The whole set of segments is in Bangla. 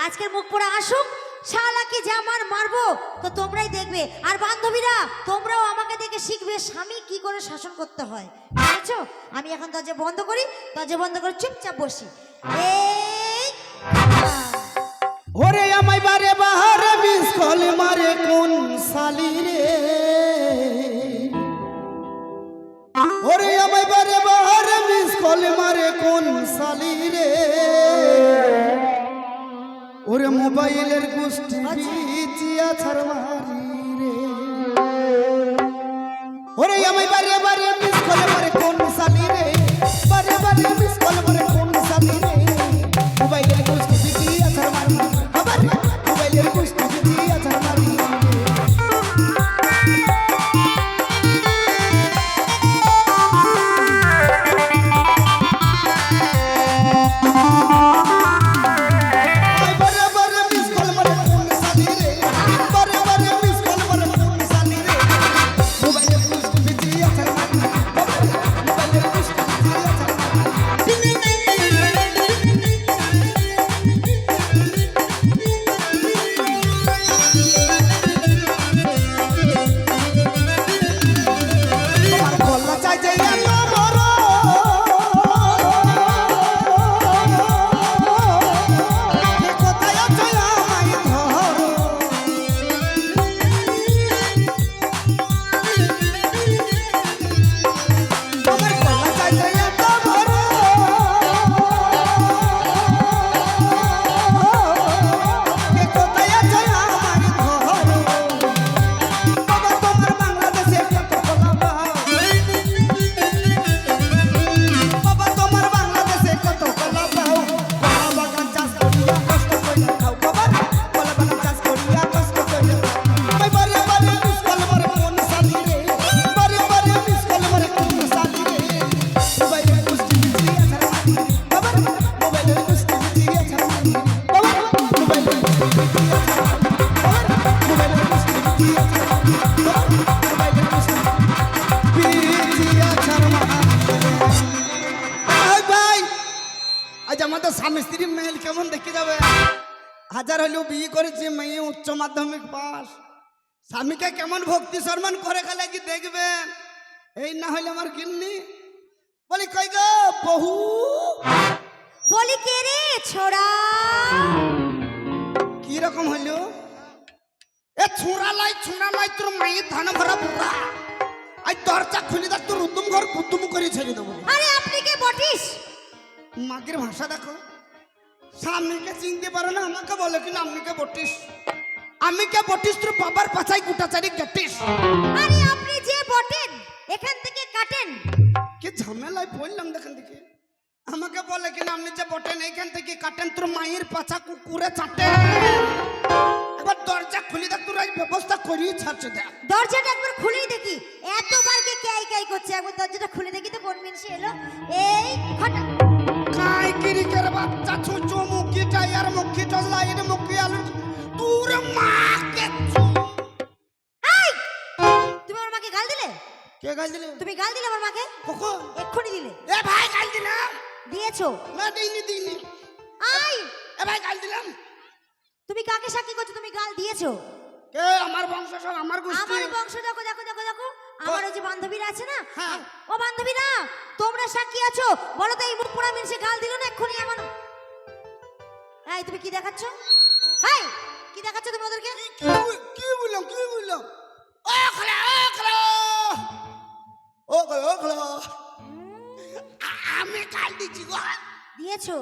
আজকের মুখ পড়া আসুক, শালাকে যা মার মারবো তো তোমরাই দেখবে। আর বান্ধবীরা তোমরাও আমাকে দেখে শিখবে স্বামী কি করে শাসন করতে হয়, বুঝেছো? আমি এখন দরজা বন্ধ করি, দরজা বন্ধ করে চুপচাপ বসি। এই ওরে আমায় বারে বাহারে মিস কল মারে কোন সালি রে, ওরে আমায় বারে বাহারে মিস কল মারে কোন সালি রে, ওরে মোবাইলের গোষ্ঠী বিচিয়া ছাড়মারি রে, ওরে আমায় বারে বারে মিস কল মারে কোন সালি রে, বারে বারে মিস কল মারে কোন সালি রে, মোবাইলের গোষ্ঠী বিচিয়া ছাড়মারি, আবার মোবাইলের গোষ্ঠী বিচিয়া ছাড়মারি। স্বামী স্ত্রী মেল কেমন দেখে যাবে, হাজার হলেও বিয়ে করেছে, মেয়ে উচ্চ মাধ্যমিক পাস, স্বামীকে কেমন ভক্তি সম্মান করে গেলে কি দেখবেন। এই না হলে আমার গিন্নি বলি কই গো বহু, বলি কে রে ছোড়া, কি রকম হইলো? এ ছোড়া লাই তোর মায়ের ধান ভরা বুড়া, আজ দরজা খুলে দেখ তোর উদ্যম ঘর কুদ্দুম করে ছেড়ে দেবো। আরে আপনি কে বটিস? মাগের ভাষা দেখো, স্বামীকে চিনতে পারো না, আমাকে বলে কিনা আপনি কে বটিস, আমি কে বটিস তোর বাবার পাছাই গোটা চারি কাটিস। আরে আপনি যে বটেন এখান থেকে কাটেন। কি ঝামেলায় পড়লাম দেখেন দেখে, আমাকে বলে কিনা আপনি যে বটেন এইখান থেকে কাটেন, তোর মায়ের পাছা কুকুরে চাটে। এবার দরজা খুলে দেখ, তোর ব্যবস্থা করিয়ে ছাড়ছে দেখ। দরজাটা একবার খুলেই দেখি, এতবার কে কাই কাই করছে, একবার দরজাটা খুলে দেখি তো কোন মিনসে এলো। এই হঠাৎ কাই কিরিকের বাচ্চা ছুচু মুখি টায়ার মুখি টলাইর মুখি আলু তোর মাকে। এই তুমি আমার মাকে গাল দিলে? কে গাল দিলে? তুমি গাল দিলে আমার মাকে? কখন? এক্ষুনি দিলে। এ ভাই গাল দিলাম। দিয়েছো? না দিইনি। আই এ ভাই গাল দিলাম। তুমি কাকে সাক্ষী করছো তুমি গাল দিয়েছো? কে? আমার বংশ সব আমার গোষ্ঠী। আমার বংশ দেখো দেখো দেখো দেখো, আমার ওই যে বান্ধবীরা আছে না, হ্যাঁ। ও বান্ধবীরা তোমরা সাক্ষী আছো, বলো তো এই মুখ পোড়া মিনসে গাল দিল না এক্ষুনি আমার? এই তুমি কি দেখাচ্ছ? এই কি দেখাচ্ছ তুমি ওদেরকে? কি বললাম ও খলা আমি গাল দিছি গো। দিয়েছো?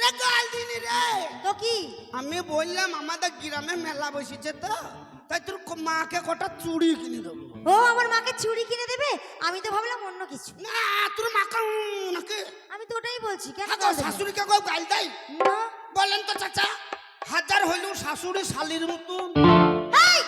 রে গাল দিনি রে। তো কি? আমি বললাম আমাদের গ্রামে মেলা বসেছে তো, তাই তোর মাকে কটা চুড়ি কিনে দেবো। ও আমার মাকে চুড়ি কিনে দেবে? আমি তো ভাবলাম অন্য কিছু। না তোর মাকে নাকি? আমি তো ওটাই বলছি। কেন শাশুড়িকে কেউ গাল দেয় না? বলেন তো চাচা, হাজার হইলেও শাশুড়ি শালির মতন। এই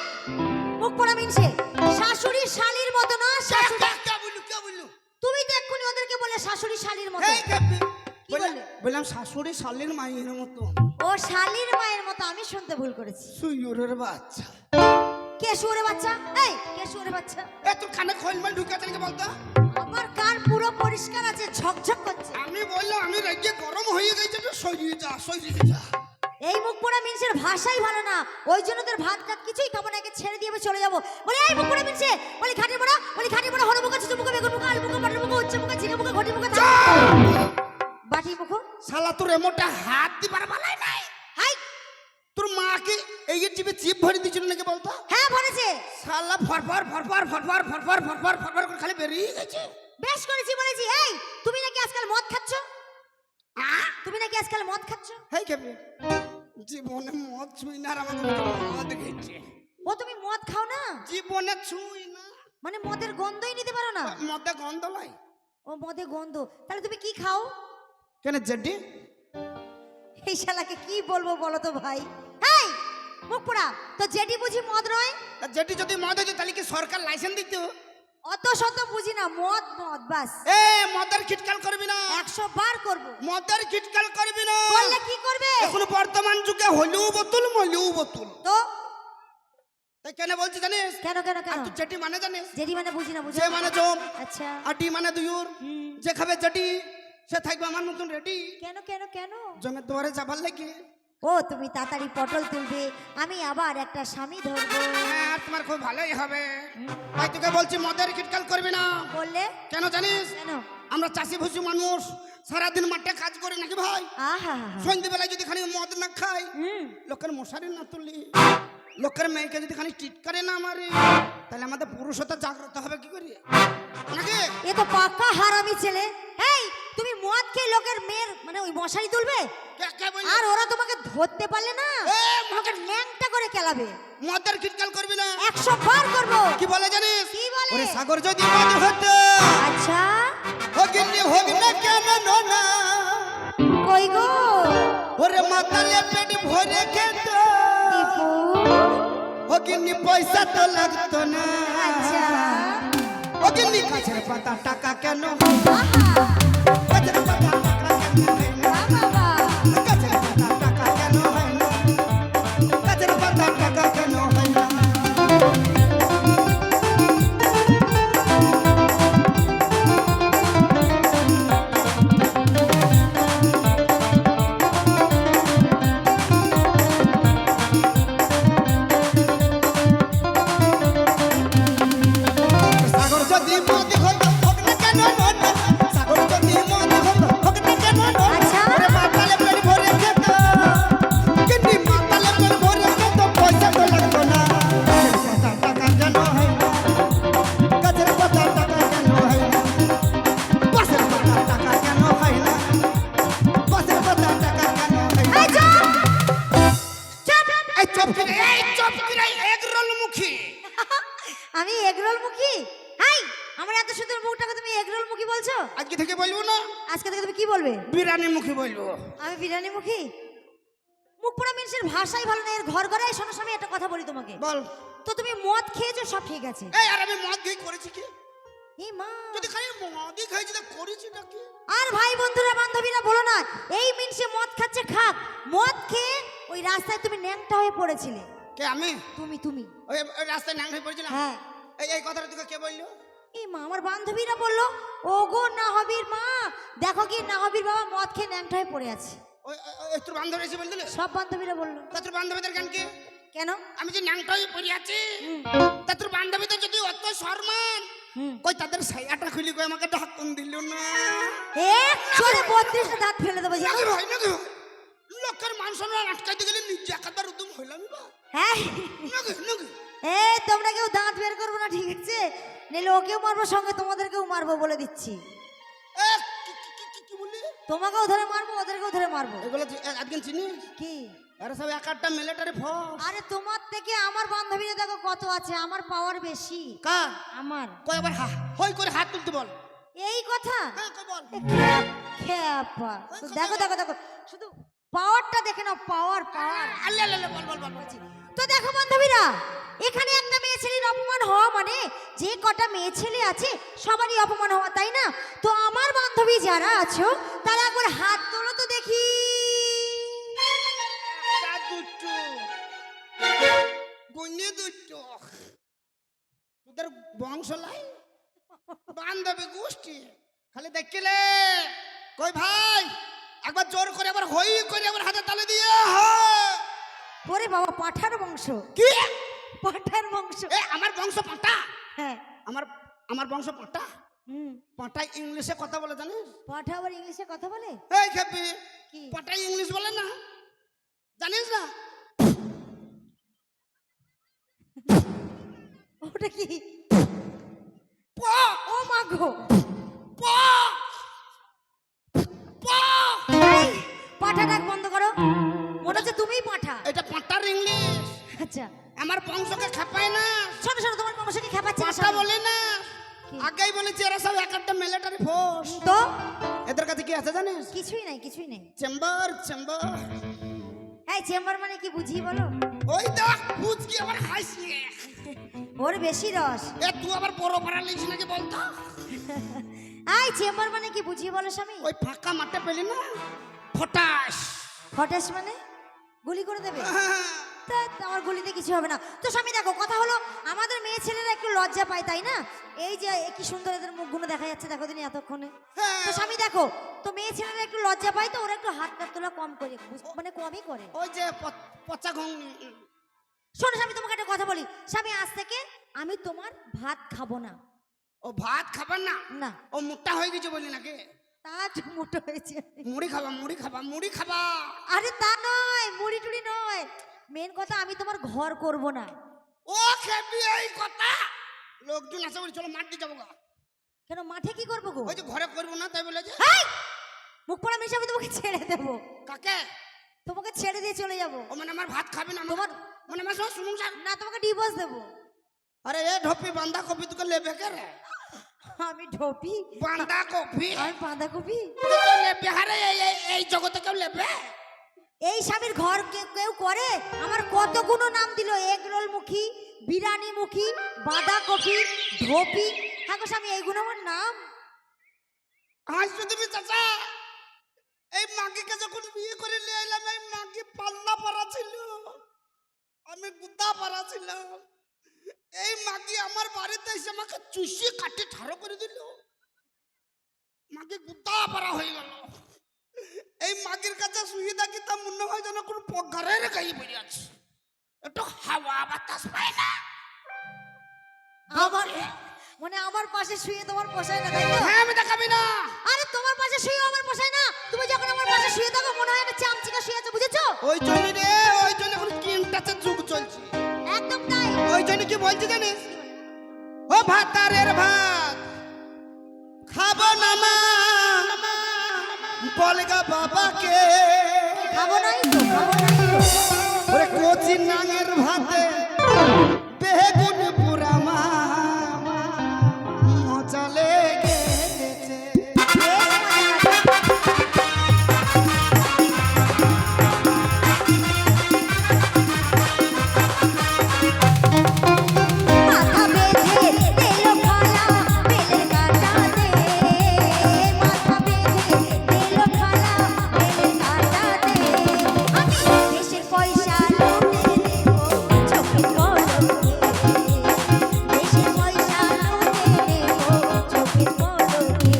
বললাম শাশুড়ি শালির মায়ের মতো। ও শালির মায়ের মতো, আমি শুনতে ভুল করেছি। সুইরের বাচ্চা। কে শুয়োরের বাচ্চা? এই কে শুয়োরের বাচ্চা? এ তোর কানে খোলমাল ঢুকে আছে নাকি বলতো? আমার কান পুরো পরিষ্কার আছে, ঝকঝক করছে। আমি বললাম আমি রেগে গরম হয়ে গেছে, তো সরিয়ে যা সরিয়ে যা। এই মুখ পোড়া মিনসের ভাষাই ভালো না, ওই জন্য তোর ভাত কাট কিছুই খাবো না, একে ছেড়ে দিয়ে আমি চলে যাবো। বলে এই মুখ পোড়া মিনসে, বলি ঘাটের বড়া, বলি ঘাটের বড়া, হলো মুখ, ছোট মুখ, বেগুন মুখ, আলু মুখ, মটর মুখ, উচ্চ মুখ, ঝিঙে মুখ, ঘটি মুখ, বাটি মুখ। শালা তোর এমনটা হাত দিবার বালাই নাই। হাই, তোর মাকে এই জিভে চিপ ভরে দিছিল নাকি বলতো? হ্যাঁ ভরেছে। শালা ফরফর ফরফর ফরফর ফরফর ফরফর ফরফর করে খালি বেরিয়ে গেছে। বেশ করেছি বলেছি। এই তুমি নাকি আজকাল মদ খাচ্ছ? তুমি নাকি আজকাল মদ খাচ্ছ? হেই কেবে জীবনে মদ ছুঁই না, আর আমাদের মদ খেয়েছে। ও তুমি মদ খাও না? জীবনে ছুঁই না, মানে মদের গন্ধই নিতে পারো না? মদে গন্ধ লাই। ও মদে গন্ধ, তাহলে তুমি কি খাও? কেন জেডি? এই শালাকে কি বলবো বলো তো ভাই। এই মুখ পোড়া, তো জেডি বুঝি মদ নয়? জেডি যদি মদ হতো তাহলে কি সরকার লাইসেন্স দিত? অত শত বুঝি না, মদ মদ বাস। এ মদের খিটকাল করবি না। 100 বার করব। মদের খিটকাল করবি না। করলে কি করবে? এখন বর্তমান যুগে হলিউ বোতল মলিউ বোতল। তো তাই কেন বলছি জানিস? কেন কেন আর কেন? তুই জেডি মানে জানিস? জেডি মানে বুঝি না, বুঝি যে মানে জম, আচ্ছা। আর ডি মানে দুয়ুর। যে খাবে জেডি সে থাকবে আমার মতন রেডি। কেন কেন কেন? জমের দুয়ারে যাবার লাগে। ও তুমি তাড়াতাড়ি পটল তুলবে, আমি আবার একটা স্বামী ধরবো। হ্যাঁ, তোমার খুব ভালোই হবে। তাই তোকে বলছি মদের খিটকাল করবি না। বললে কেন জানিস? কেন? আমরা চাষি ভুষি মানুষ, সারাদিন মাঠে কাজ করি নাকি ভাই? আহা সন্ধ্যেবেলায় যদি খালি মদ না খাই, হুম, লোকের মশারি না তুলি, লোকের মেয়েকে যদি খালি টিটকারে না মারি, তাহলে আমাদের পুরুষতা জাগ্রত হবে কি করি নাকি? এ তো পাক্কা হারামি ছেলে। এই তুমি মদ খেয়ে লোকের মেয়ের মানে ওই মশারি তুলবে, কে বললি? আর ওরা তোমাকে ধরতে পারলে না এ, তোমাকে ল্যাংটা করে খেলাবে। মদের খিটকাল করবি না। 100 বার করবো। কি বলে জানিস? কি বলে? ওরে সাগর যদি মদ হতো, আচ্ছা হগিনি হোক না কেন না, কই গো ওরে মাতালে পেট ভরে খেত, দীপু? হগিনি পয়সা তো লাগতো না। আচ্ছা হগিনি গাছের পাতা টাকা কেন? আহা, গাছের পাতা টাকা কেন হয় না? বাবা গাছের পাতা টাকা কেন হয় না? গাছের পাতা টাকা কেন হয় না? সাগর যদি মদ হতো হোক না কেন না, সাগর যদি মদ হতো হোক না কেন না, আচ্ছা। ওরে মাতালে পেট ভরে খেত, কিন্তু মাতালে পেট ভরে খেত, পয়সা তো লাগতো না। গাছের পাতা টাকা কেন হয় না? গাছের পাতা টাকা কেন হয় না? গাছের পাতা টাকা কেন হয় না? গাছের পাতা টাকা কেন হয় না? এই চুপ চুপ। এই চুপ করে, এই চুপ করে, এগরোল মুখী। আমি এগরোল মুখী? হাই, আমার এত সুন্দর মুখটাকে তুমি এগরোল মুখী বলছো? আজকে থেকে বলবো না, আজকে থেকে তুমি কি বলবে? বিরিয়ানি মুখী বলবো। আমি বিরিয়ানি মুখী? মুখ পোড়া মিনসের ভাষাই ভালো না, এর ঘর ঘরে শোনো। আমি একটা কথা বলি তোমাকে, বল। তো তুমি মদ খেয়েছো সব ঠিক আছে। এই আর আমি মদ খেয়ে করেছি কি? এই মা, যদি খালি মদই খাইছি তা করেছি নাকি? আর ভাই বন্ধুরা বান্ধবীরা বলো না, এই মিনসে মদ খাচ্ছে খাক। মদ খেয়ে ওই রাস্তায় তুমি ন্যাংটা হয়ে পড়েছিলে। কে আমি? তুমি তুমি ওই রাস্তায় নাং হয়ে পড়েছিলাম। হ্যাঁ। এই কথাটা তোকে কে বললো? এই মা, আমার বান্ধবীরা বললো, ওগো নাহবির মা, দেখো কি নাহবির বাবা মদ খেয়ে ন্যাংটা হয়ে পড়ে আছে। ওই তোর বান্ধবী এসে বলদিলে? সব বান্ধবীরা বললো। তা তোর বান্ধবীদের গান কি? কেন? আমি যে ন্যাংটা হয়ে পড়ে আছি, তা তোর বান্ধবীদের যদি অত সম্মান, হুম, কই তাদের সাইয়াটা খুলি কই আমাকে ঢাকুন দিল না। এক চোরে 32টা দাঁত ফেলে দেবো জানো? নাকি ভাই নাকি ভাই? লোকের মান সম্মান আটকাইতে গেলে নিজে একাদার উদ্যম হইলাম বা হ্যাঁ। নাকি নাকি? এই তোমরা কেউ দাঁত বের করবো না, ঠিক আছে? নিলে ওকেও মারবো, সঙ্গে তোমাদেরকেও মারবো বলে দিচ্ছি। এ কি বললি? তোমাকেও ধরে মারবো, ওদেরকেও ধরে মারবো। এগুলো আজকে চিনিস? কি? আরে সব এক একটা মিলিটারি ফোর্স। আরে তোমার থেকে আমার বান্ধবীরা দেখো কত আছে, আমার পাওয়ার বেশি। কা আমার কই আবার হই করে হাত তুলতে বল। এই কথা? হ্যাঁ কই বল। খেপা। তো দেখো দেখো দেখো, শুধু পাওয়ারটা দেখে নাও, পাওয়ার পাওয়ার। আল্লাহ আল্লাহ বল বল বল বল। তো দেখো বান্ধবীরা, এখানে একটা মেয়ে মেয়ে ছেলের অপমান হওয়া মানে যে কটা মেয়ে ছেলে আছে সবারই অপমান হওয়া, তাই না? তো আমার বান্ধবী যারা আছো তারা একবার হাত তোলো তো দেখি। তোদের বংশ লাই বান্ধবী গোষ্ঠী খালি দেখলে কই ভাই একবার জোর করে আবার হই করে আবার হাতে তালে দিয়ে ওরে বাবা, পাঠার বংশ। কি পাঠার বংশ? এ আমার বংশ পাটা। হ্যাঁ, আমার আমার বংশ পাটা। পাটা ইংলিশে কথা বলে জানিস? পাঠা আবার ইংলিশে কথা বলে? এই খেপি, কি পাটা ইংলিশ বলে না জানিস না? ওটা কি? প ও মা গো, প প এই, পাঠা ডাক বন্ধ করো। মনে হচ্ছে তুমিই পাঠা। এটা পাটার ইংলিশ। আচ্ছা, আমার বংশকে খেপায় না। শোনো শোনো, তোমার বংশকে খেপাচ্ছে না পাটা স্বামী। বলে না। কি? আগেই বলেছি এরা সব একটা মিলিটারি ফোর্স। তো এদের কাছে কি আছে জানিস? কিছুই নাই, কিছুই নেই। Chamber chamber. এই চেম্বার মানে কি বুঝিয়ে বলো? ওই দেখ বুঝ কি আবার হাসি। ওর বেশি রস। এ তুই আবার বড় পাড়া লিখছিস নাকি বলতো? এই চেম্বার মানে কি বুঝিয়ে বলো স্বামী? ওই ফাঁকা মাঠে পেলি না ফটাস। ফটাস মানে গুলি করে দেবে? তা আমার গুলিতে কিছু হবে না। তো স্বামী দেখো, কথা হলো আমাদের মেয়ে ছেলেরা একটু লজ্জা পায়, তাই না? এই যে কি সুন্দর এদের মুখগুলো দেখা যাচ্ছে, দেখো দিন এতক্ষণে। তো স্বামী দেখো, তো মেয়ে ছেলেরা একটু লজ্জা পায়, তো ওরা একটু হাত টাত তোলা কম করে, মানে কমই করে। ওই যে পচা ঘুগনি। শোনো স্বামী, তোমাকে একটা কথা বলি স্বামী, আজ থেকে আমি তোমার ভাত খাবো না। ও ভাত খাবার না? না। ও মোটা হয়ে গেছে বলি নাকি? তা মোটো হয়েছে। মুড়ি খাবা মুড়ি খাবা মুড়ি খাবা। আরে তা নয়, মুড়ি টুড়ি নয়, মেন কথা আমি তোমার ঘর করব না। ও খেপি এই কথা লোকজন আছে বলি চলো মাঠ দিয়ে যাবো গা। কেন মাঠে কি করবো গো? ওই যে ঘরে করবো না তাই বলে যে এই! মুখ পড়া মিশে আমি তোমাকে ছেড়ে দেবো। কাকে? তোমাকে ছেড়ে দিয়ে চলে যাবো। ও মানে আমার ভাত খাবে না? তোমার মানে আমার সব শুনুন স্যার। না, তোমাকে ডিভোর্স দেবো। আরে এ ঢপি বান্দা কপি তোকে লেবে কে রে? আমি ঢোপি? বান্দা কপি? আমি বাঁধাকপি? তোকে কেউ লেবে? আরে এই জগতে কেউ লেবে? এই স্বামীর ঘর কেউ করে? আমার কতগুলো নাম দিল, এগ রোল মুখী, বিরিয়ানি মুখী, বাঁধাকপি, ঢোপি। হ্যাঁ গো স্বামী, এইগুলো আমার নাম। হাসছো তুমি চাচা? এই মাগিকে যখন বিয়ে করে নিয়ে এলাম এই মাগি পাল্লা পাড়া ছিল, আমি গুদা পাড়া ছিলাম। এই মাগি আমার বাড়িতে এসে আমাকে চুষি কাটে ঠাড়ো করে দিল। মাগি গুদা পাড়া হয়ে গেল। এই মাগির কাছে শুয়ে থাকি তা মনে হয় যেন কোন পগারের গায়ে বেরিয়ে আছে, একটু হাওয়া বাতাস পায় না। আমার মানে আমার পাশে শুয়ে তোমার পোষায় না, তাই তো? হ্যাঁ আমি দেখাবি না। আরে তোমার পাশে শুয়ে আমার পোষায় না। তুমি যখন আমার পাশে শুয়ে থাকো মনে হয় একটা চামচিকা শুয়ে আছে, বুঝেছো? ওই জন্য রে, ওই জন্য এখন কিনটাছে যুগ চলছে। একদম তাই। ওই জন্য কি বলছি জানিস? ও ভাতারের ভাত খাবো না মা, বলগা বাবাকে খাবো নাই তো, খাবো নাই তো। ওরে কচি নাঙের ভাতে বেগুন পুরা মা মজা লেগেছে। মাথা বেঁধে তেলো খালা বেলের কাটা দে, মাথা বেঁধে তেলো খালা বেলের কাটা দে। আমি দেশের পয়সা লুটে নেবো চোখের পলকে, দেশের পয়সা লুটে নেবো চোখের পলকে।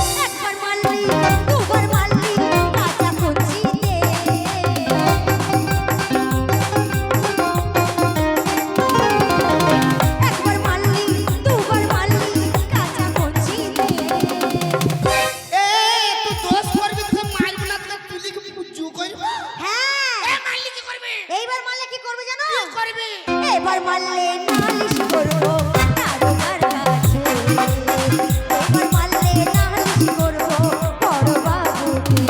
একবার মারলি দুবার মারলি কাঁচা কঞ্চিতে, একবার মারলি দুবার মারলি কাঁচা কঞ্চিতে। এ তুই দোষ করবি তোকে মারবি না, তোকে তুলি কি পুজো করবে? হ্যাঁ, এ মারলি কি করবি? এইবার মারলে কি করবে জানো? কি করবি? এবার মারলে নালিশ করবো দারোগার কাছে, এবার মারলে নালিশ করবো বড় বাবুকে।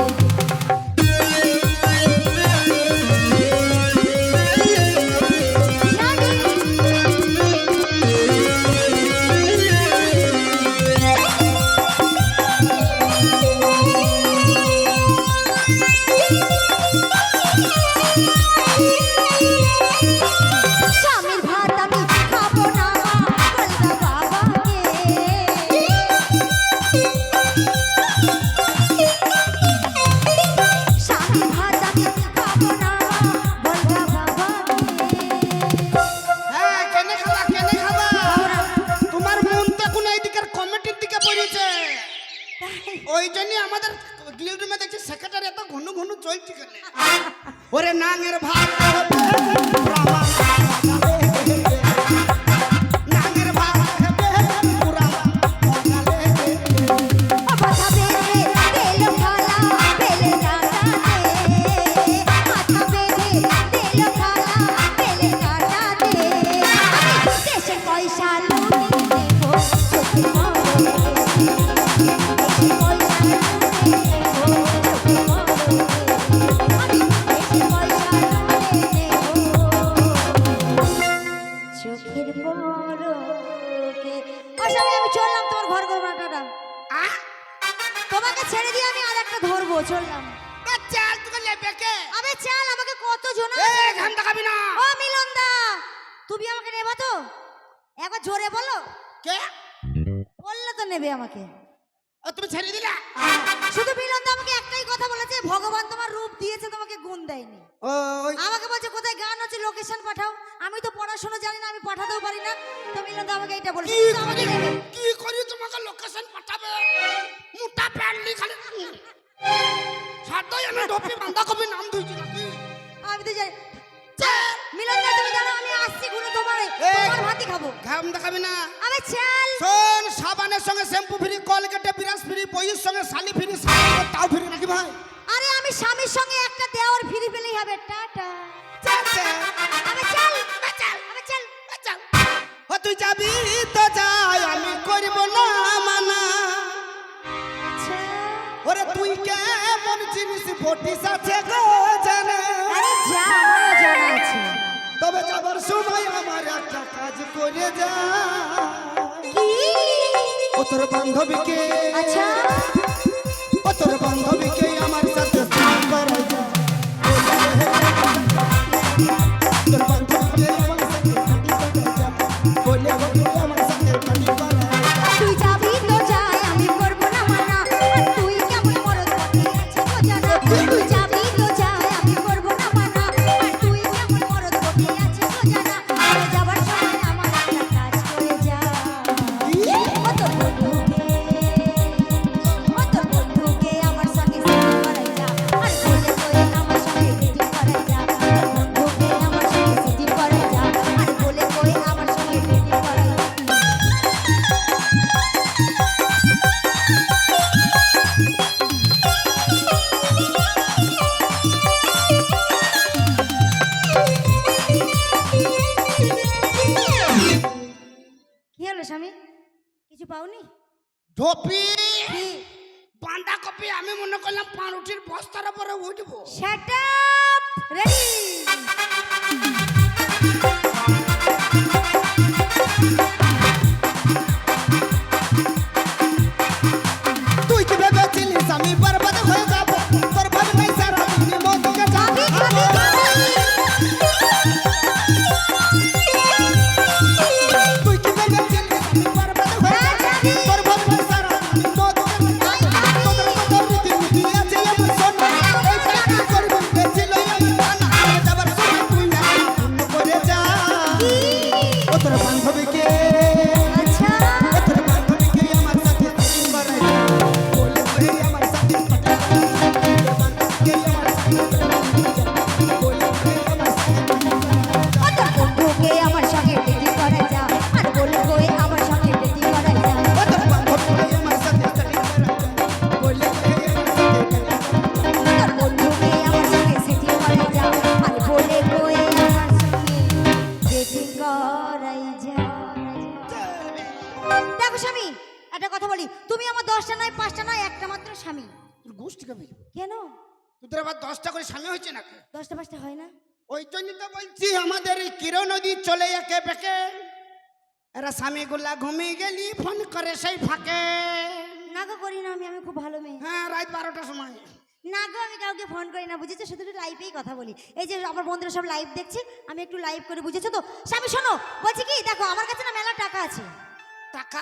চলছে কেন ওরে নাঙের ভাত হবে পুরামা নাঙের ভাত হবে পুরামা মাথা বেঁধে তেল খালা পেলে কাটা দে মাথা বেঁধে তেল খালা পেলে কাটা দে আমি দেশের পয়সা লুটে নেব চোখে মরো দেশের পয়সা লুটে নেব চোখে মরো আমি দেশের পয়সা লুটে নেব চোখের পরকে আসামি আমি চললাম তোমার ঘর গোবরাটাটা তোমাকে ছেড়ে দিয়ে আমি আরেকটা ধরবো চললাম চাল তোকে লেবে কে আবে চাল আমাকে কত জন এই ঘাম দেখাবি না ও মিলনদা তুমি আমাকে নেবা তো একবার জোরে বলো কে বললে তো নেবে আমাকে ও তুমি ছেড়ে দিলা শুধু মিলনদা আমাকে একটাই কথা বলেছে ভগবান তোমার রূপ দিয়েছে তোমাকে গুণ দেয়নি ওই আমাকে বলছে কোথায় গান হচ্ছে লোকেশন পাঠাও আমি তো পড়াশোনা জানি না আমি পাঠাতেও পারি না তো মিলনদা আমাকে এটা বলেছে কি কিন্তু আমাকে নেবে কি করি তোমাকে লোকেশন পাঠাবে মোটা প্যান্ডলি খালি সাদাই আমি ডপি বাঁধা কবি নাম ধুইছি নাকি আমি তো জানি মিলনদা তুমি দাঁড়াও আমি আসছি গুনে তোমার ভাতই খাবো ঘাম দেখাবি না আবে চাল শোন সাবানের সঙ্গে শ্যাম্পু ফ্রি কলগেটে বিরাস ফ্রি বইয়ের সঙ্গে শালি ফ্রি সাবান তাও ফ্রি নাকি ভাই আরে আমি স্বামীর সঙ্গে একটা দেওয়ার ফ্রি পেলেই হবে টাটা চাচা আবে চাল আবে চাল ও তুই যাবি তো যাই আমি করব না মানা আচ্ছা ওরে তুই কেমন জিনিস ফটিস আছে গো জানে আরে যা আমারও জানা আছে তবে যাবার সময় আমার একটা কাজ করে যা কি ও তোর বান্ধবীকে আচ্ছা ও তোর বান্ধবীকে আমার সাথে স্নেহ করাই যা তোর বান্ধবীকে আমার সাথে পার্টি করাই যা বলে বলে আমার সাথে পার্টি করাই তুই যাবি তো যাই আমি করব না মানা আর তুই কেমন মরদ পথে আছে গো জানা তুই যাবি তো যাই আমি করব না মানা আর তুই কেমন মরদ পথে আছে গো জানা আর যাবার সময় আমার একটা কাজ করে যা ও তোর বন্ধুকে আমার সঙ্গে সেটি করাই যা আর বলে কই আমার সঙ্গে সেটি করাই যা বন্ধুকে আমার সঙ্গে সেটি করাই যা আর বলে কই আমার সঙ্গে সেটি করাই যা কি হলো স্বামী কিছু পাওনি ঢোপি কি বাঁধা কপি আমি মনে করলাম পাউরুটির বস্তার উপরে উঠবো শাট আপ রেডি তুই কি ভেবেছিলিস আমি বরবাদ হয়ে যাবো তোর ভাবি নাই সারা দিন মনকে যাবি তুই কি ভেবেছিলিস আমি বরবাদ হয়ে যাবো তোর ভাবি নাই সারা দিন মনকে তোদের তোদের রীতি নীতি আছে আমার সোনা এই চাকরি করব বেছিল আমি জানা যাবার সময় তুই না করে যা ও তোর বান্ধবীকে আচ্ছা ও তোর বান্ধবীকে আমার সাথে প্রেম করাই যা বলে ভাই আমার সাথে পাটা তোর বান্ধবীকে আমার সাথে বলে ভাই আমার সাথে ও তোর বন্ধুকে আমার সঙ্গে ডেটি করাই যা আর বলে কই আমার সঙ্গে ডেটি করাই যা ও তোর বান্ধবীকে আমার সাথে সেটিং করাই যা বলে ভাই আমার সাথে তোর বন্ধুকে আমার সঙ্গে সেটি করাই যা আর বলে কই আমার সঙ্গে ডেটি করাই যা দেখো স্বামী একটা কথা বলি তুমি আমার 10টা নয় 5টা নয় একটা মাত্র স্বামী তোর গোষ্ঠী কবি কেন তোদের আবার 10টা করে স্বামী হয়েছে নাকি 10টা 5টা হয় না ওই জন্যই তো বলছি আমাদের এই কিরণ নদী চলে একে বেকে এরা স্বামীগুলা ঘুমিয়ে গেলি ফোন করে সেই ফাঁকে না গো করি না আমি খুব ভালো মেয়ে হ্যাঁ রাত 12টার সময় না গো আমি কাউকে ফোন করি না বুঝেছো শুধু লাইভেই কথা বলি এই যে আমার বন্ধুরা সব লাইভ দেখছে আমি একটু লাইভ করে বুঝেছো তো স্বামী শোনো বলছি কি দেখো আমার কাছে না মেলা টাকা আছে টাকা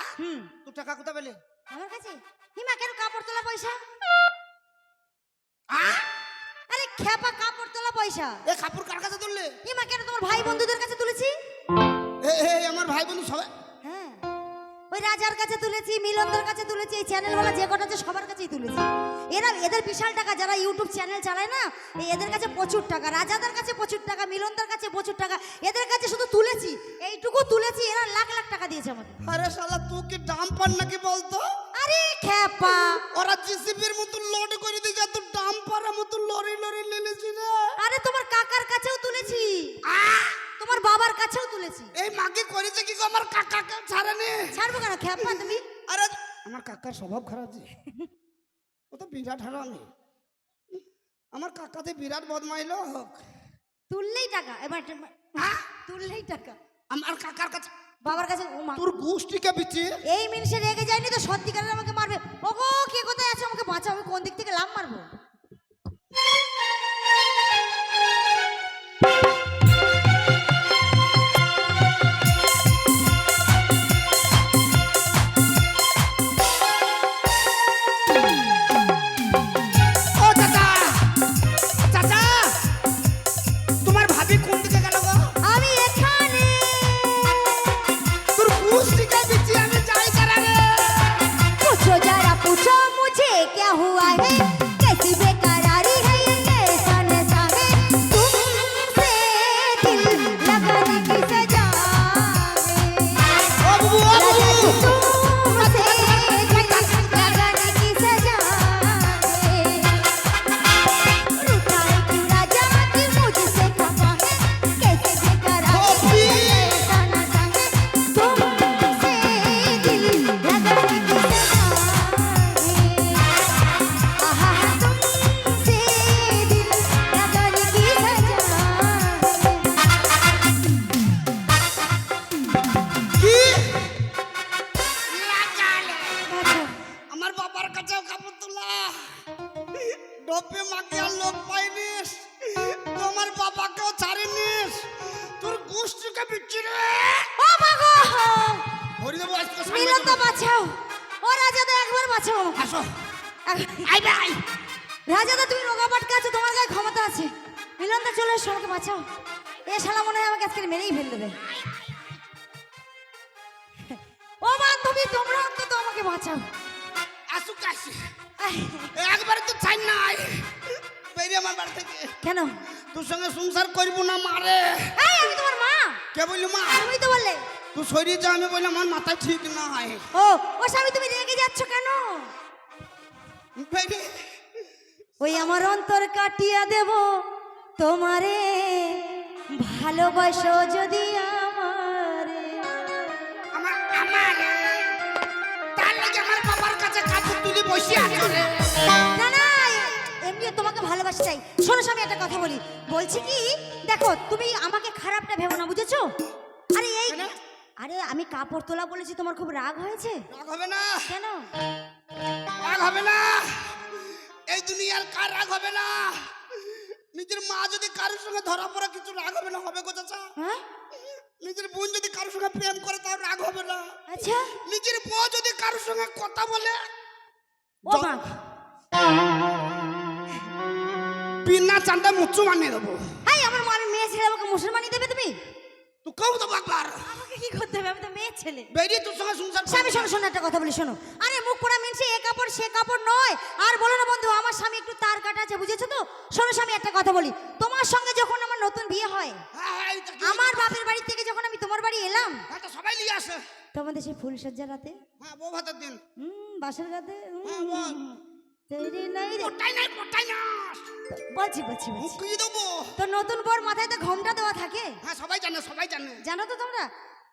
তুই টাকা কোথা পেলে আমার কাছে হিমা কেন কাপড় তোলা পয়সা আরে খেপা কাপড় তোলা পয়সা এ কাপড় কার কাছে তুললে হিমা কেন তোমার ভাই বন্ধুদের কাছে তুলেছি এ আমার ভাই বন্ধু সবাই হ্যাঁ ওই ওই রাজার কাছে তুলেছি, মিলনদার কাছে তুলেছি, এই চ্যানেলওয়ালা যে কটা আছে সবার কাছেই তুলেছি। এদের বিশাল টাকা, যারা ইউটিউব চ্যানেল চালায় না, এদের কাছে প্রচুর টাকা, রাজাদের কাছে প্রচুর টাকা, মিলনদার কাছে প্রচুর টাকা। এদের কাছে শুধু তুলেছি, এইটুকু তুলেছি, এরা লাখ লাখ টাকা দিয়েছে আমাকে। আরে শালা তুই কি ডাম্পার নাকি বলতো? আরে খেপা, ওরা জিসিবির মতো লোড করে দিয়েছে, তুই ডাম্পারের মতো লরি লরি নিয়েছিস রে। আরে তোমার কাকার কাছেও তুলেছি, তোমার বাবার কাছেও তুলেছি। এই মাকে করেছে কি গো, আমার কাকাকে ছাড়েনি। ছাড়বো কেন খেপা তুমি? আরে আমার কাকার স্বভাব খারাপ যে, ও তো বিরাট হারামি। আমার কাকাতে বিরাট বদমাই লোক। তুললেই টাকা, এবার তুললেই টাকা। আমার কাকার কাছে, বাবার কাছে। ও মা, তোর গোষ্ঠীকে বিচি। এই মিনিটে রেগে যায়নি তো সত্যিকারের আমাকে মারবে। ওগো কে কোথায় আছে, আমাকে বাঁচাও, আমি কোন দিক থেকে লাভ মারবো? ও চাচা, চাচা তোমার ভাবি কোন দিকে গেল গো? আমি এখানে। তোর গোষ্ঠীকে বিচি, আমি যাই কারারে। पूछो जरा पूछो मुझे क्या हुआ है, कैसी बेकरारी है ये सन सा है, तुमसे दिल लगाने की सजा ও বুবু, ও है, বুবু। तुमसे दिल लगाने की सजा है, रूठा है क्यों राजा कि मुझसे खफा है, कैसी बेकरारी है ये सन सा है, तुमसे दिल लगाने की सजा है, आहा तुमसे दिल लगाने की सजा है। কি আচ্ছা, আমার বাবার কাছেও কাপড় তোলা, ডোপে মাকে আর লোক পাইনিস, তোমার বাবাকেও ছাড়িনিস, তোর গোষ্ঠীকে বিচি রে। ও মাগো, ধরে দেবো আজকে সামনে মিলনদা দেবো। বাঁচাও, ও রাজাদা একবার বাঁচাও আমাকে। আসো, আই ভাই। রাজাদা তুমি রোগা পাটকা আছো, তোমার গায়ে ক্ষমতা আছে। মিলনদা চলে এসো, আমাকে বাঁচাও। এ শালা মনে হয় আমাকে আজকে মেরেই ফেল দেবে। ও বান্ধবী, তোমরা অন্তত আমাকে বাঁচাও। আসু কাশি একবারে তো চাই নাই বেরিয়ে আমার বাড়ি থেকে। কেন? তোর সঙ্গে সংসার করবো না মারে। এই আমি তোমার মা। কে বললি মা? তুমি তো বললে। তুই সরিয়ে যা, আমি বললাম আমার মাথায় ঠিক না হয়। ও ও স্বামী, তুমি রেগে যাচ্ছ কেন? বেরিয়ে ওই আমার অন্তর কাটিয়া দেব তোমারে, ভালোবাসো যদি আমারে। আমার আমার তার লাগে আমার বাবার কাছে কাপড় তুলে বসে আছো রে। না না, এমনি তোমাকে ভালোবাসি চাই। শোনো স্বামী, একটা কথা বলি, বলছি কি, দেখো তুমি আমাকে খারাপটা ভেবো না, বুঝেছো? আরে এই, কেন? আরে আমি কাপড় তোলা বলেছি, তোমার খুব রাগ হয়েছে রাগ হবে না, কেন? রাগ হবে না, এই দুনিয়ার কার রাগ হবে না? নিজের মা যদি কারোর সঙ্গে ধরা পড়ে কিছু রাগ হবে না? হবে গো চাচা। হ্যাঁ, নিজের বোন যদি কারোর সঙ্গে প্রেম করে তার রাগ হবে না? আচ্ছা। নিজের বউ যদি কারোর সঙ্গে কথা বলে ও মা, বিনা চান্দা মুচ্ছু মানিয়ে দেবো। এই আমার মা, আমি মেয়ে ছেলে, আমাকে মুসলমানি দেবে তুমি? তুই কেউ দেবো একবার আমাকে কি করতে হবে, আমি তো মেয়ে ছেলে। বেরিয়ে তোর সঙ্গে সংসার স্বামী শোনো শোনো, একটা কথা বলি শোনো। আরে মুখ পোড়া মিনছে, এ কাপড় সে কাপড় নয়। আর বলো না বন্ধু, আমার স্বামী একটু তার কাটা আছে, বুঝেছো তো? শোনো স্বামী, একটা কথা বলি, তোমার সঙ্গে যখন আমার নতুন বিয়ে হয়, হ্যাঁ, হ্যাঁ, এইটা কি? আমার বাপের বাড়ি থেকে যখন আমি তোমার বাড়ি এলাম, হ্যাঁ, তো সবাই নিয়ে আসে। তোমাদের সেই ফুলসজ্জা রাতে, হ্যাঁ, বউ ভাতের দিন। বাসের রাতে, হ্যাঁ, বল। তৈরি নাই রে। পোটাই নাই, পোটাই না। বলছি বলছি মুখ বলছি, কি দেবো? তো নতুন বর মাথায় তো ঘোমটা দেওয়া থাকে, হ্যাঁ, সবাই জানে, সবাই জানে। জানো তো তোমরা?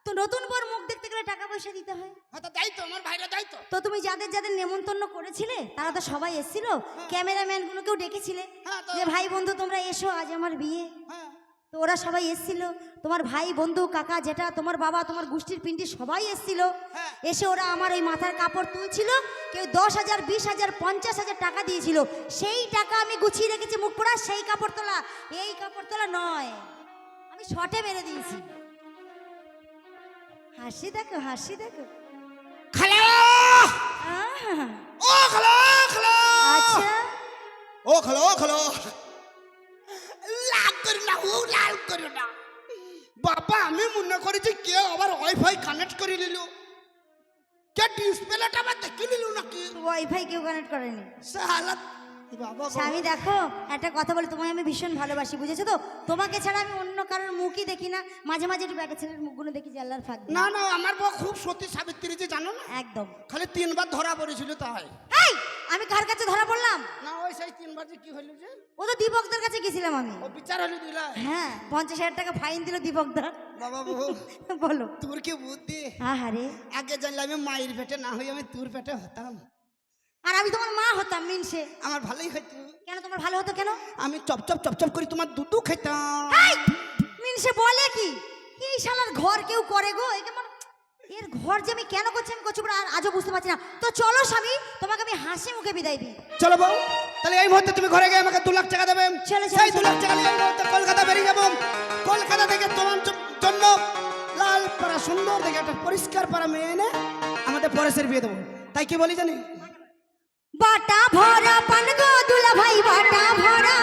তো নতুন বর মুখ দেখতে গেলে টাকা পয়সা দিতে হয়। হ্যাঁ, তো দায়িত্ব, আমার ভাইরা দায়িত্ব। তো তুমি যাদের যাদের নেমন্তন্ন করেছিলে, তারা তো সবাই এসেছিল, ক্যামেরাম্যান গুলোকেও ডেকেছিলে হ্যাঁ, তো- যে ভাই বন্ধু তোমরা এসো, আজ আমার বিয়ে। হ্যাঁ, তো ওরা সবাই এসেছিল, তোমার ভাই বন্ধু কাকা জেঠা তোমার বাবা তোমার গোষ্ঠীর পিন্ডি সবাই এসেছিল। হ্যাঁ। এসে ওরা আমার ওই মাথার কাপড় তুলছিল, কেউ 10,000 20,000 50,000 টাকা দিয়েছিল। সেই টাকা আমি গুছিয়ে রেখেছি, মুখ পোড়া সেই কাপড় তোলা, এই কাপড় তোলা নয়, আমি শর্টে মেরে দিয়েছি। হাসি দেখো, হাসি দেখো। খালা! আহ, ও খালা, খালা! আচ্ছা, ও খালা, ও খালা! লাল করো না, ও লাল করো না। বাবা, আমি মনে করেছি কেউ আবার ওয়াইফাই কানেক্ট করে নিল। কে ডিসপ্লেটা আবার দেখে নিল নাকি ওয়াইফাই কেউ কানেক্ট করেনি। সে হালাত বাবা গো। স্বামী দেখো একটা কথা বলি, তোমায় আমি ভীষণ ভালোবাসি, বুঝেছো তো? তোমাকে ছাড়া আমি অন্য কারোর মুখই দেখি না, মাঝে মাঝে একটু ব্যাটা ছেলের মুখগুলো দেখি যে আল্লাহর ফাঁক দিয়ে। না না আমার বউ খুব সতী সাবিত্রী যে জানো না, একদম। খালি 3 বার ধরা পড়েছিল তাই। এই আমি কার কাছে ধরা পড়লাম? না ওই সেই 3 বার যে কি হলো যে ও তো দীপকদার কাছে গেছিলাম আমি। ও বিচার হলো দিলা। হ্যাঁ 50,000 টাকা ফাইন দিল দীপকদার। বাবা বউ বলো। তোর কি বুদ্ধি, আহারে, আগে জানলে আমি মায়ের পেটে না হই আমি তোর পেটে হতাম, আর আমি তোমার মা হতাম মিনসে। আমার ভালোই হতো। কেন তোমার ভালো হতো কেন? আমি চপচপ চপচপ করে তোমার দুধু খেতাম। এই মিনসে বলে কি এই শালার ঘর কেউ করে গো? এই কেমন এর ঘর যে আমি কেন করছি আমি কচু আর আজও বুঝতে পারছি না। তো চলো স্বামী, তোমাকে আমি হাসি মুখে বিদায় দিই। চলো বউ, তাহলে এই মুহূর্তে তুমি ঘরে গিয়ে আমাকে 2 লাখ টাকা দেবে। চলো, চলো, সেই 2 চলো। লাখ টাকা নিয়ে এই মুহূর্তে কলকাতা বেরিয়ে যাবো। কলকাতা থেকে তোমার জন্য লাল পাড়া সুন্দর দেখে একটা পরিষ্কার পাড়া মেয়ে এনে আমাদের পরেশের বিয়ে দেবো। তাই কি বলি জানি, বাটা ভরা পান গো দুলা ভাই, বাটা ভরা